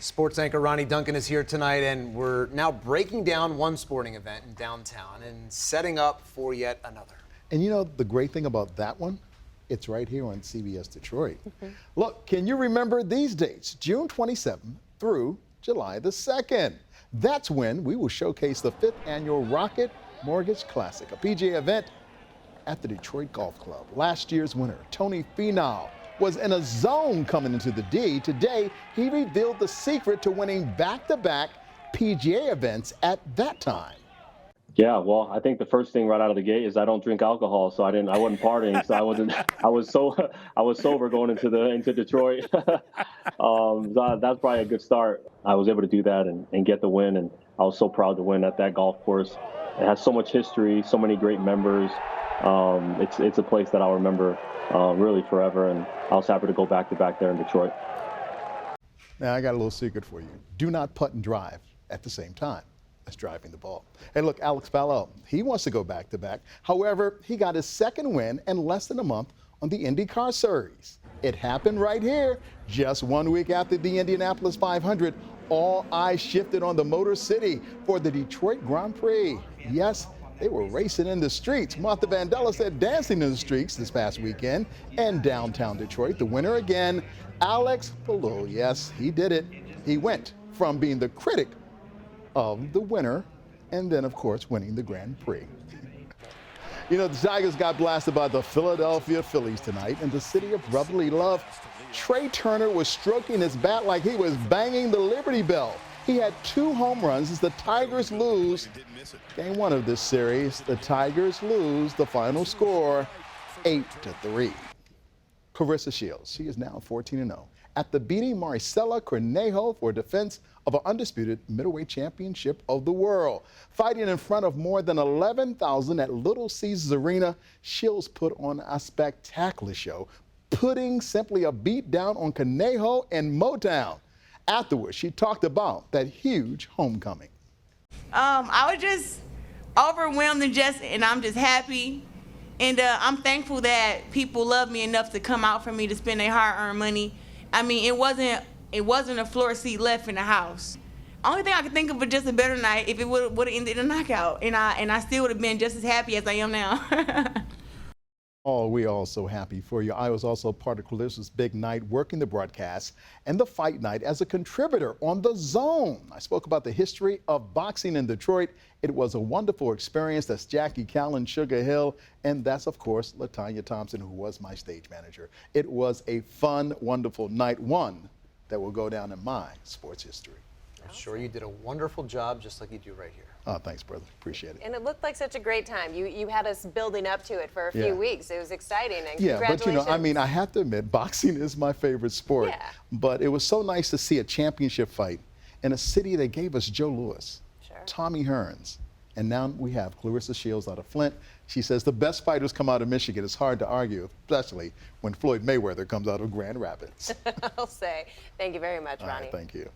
Sports anchor Ronnie Duncan is here tonight, and we're now breaking down one sporting event in downtown and setting up for yet another. And you know the great thing about that one? It's right here on CBS Detroit. Look, can you remember these dates? June 27th through July the 2nd. That's when we will showcase the 5th annual Rocket Mortgage Classic, a PGA event at the Detroit Golf Club. Last year's winner, Tony Finau, was in a zone coming into the D. Today, he revealed the secret to winning back-to-back PGA events at that time. Yeah, well, I think the first thing right out of the gate is I don't drink alcohol, so I wasn't partying, so I was sober going into Detroit. So that's probably a good start. I was able to do that and get the win, and I was so proud to win at that golf course. It has so much history, so many great members. It's a place that I'll remember really forever, and I was happy to go back-to-back there in Detroit. Now, I got a little secret for you. Do not putt and drive at the same time as driving the ball. And look, Alex Palou, he wants to go back-to-back. However, he got his second win in less than a month on the IndyCar Series. It happened right here, just 1 week after the Indianapolis 500. All eyes shifted on the Motor City for the Detroit Grand Prix. Yes, they were racing in the streets. Martha Vandella said dancing in the streets this past weekend in downtown Detroit. The winner again, Alex Palou. Yes, he did it. He went from being the critic of the winner and then, of course, winning the Grand Prix. You know, the Tigers got blasted by the Philadelphia Phillies tonight in the city of brotherly love. Trey Turner was stroking his bat like he was banging the Liberty Bell. He had 2 home runs as the Tigers lose game 1 of this series. The Tigers lose the final score 8-3. Claressa Shields, she is now 14-0 after beating Maricela Cornejo for defense of an undisputed middleweight championship of the world. Fighting in front of more than 11,000 at Little Caesars Arena, Shields put on a spectacular show, putting simply a beat down on Cornejo and Motown. Afterwards, she talked about that huge homecoming. I was just overwhelmed and I'm just happy. And I'm thankful that people love me enough to come out for me to spend their hard-earned money. I mean, it wasn't a floor seat left in the house. Only thing I could think of was just a better night if it would have ended in a knockout. And I still would have been just as happy as I am now. Oh, we all so happy for you. I was also part of Claressa's big night working the broadcast and the fight night as a contributor on The Zone. I spoke about the history of boxing in Detroit. It was a wonderful experience. That's Jackie Callan, Sugar Hill, and that's, of course, LaTanya Thompson, who was my stage manager. It was a fun, wonderful night, one that will go down in my sports history. I'm sure you did a wonderful job, just like you do right here. Oh, thanks, brother. Appreciate it. And it looked like such a great time. You had us building up to it for a few weeks. It was exciting, and yeah, congratulations. but you know, I mean, I have to admit, boxing is my favorite sport. Yeah. But it was so nice to see a championship fight in a city that gave us Joe Louis, Tommy Hearns, and now we have Claressa Shields out of Flint. She says the best fighters come out of Michigan. It's hard to argue, especially when Floyd Mayweather comes out of Grand Rapids. I'll say. Thank you very much, Ronnie. All right, thank you.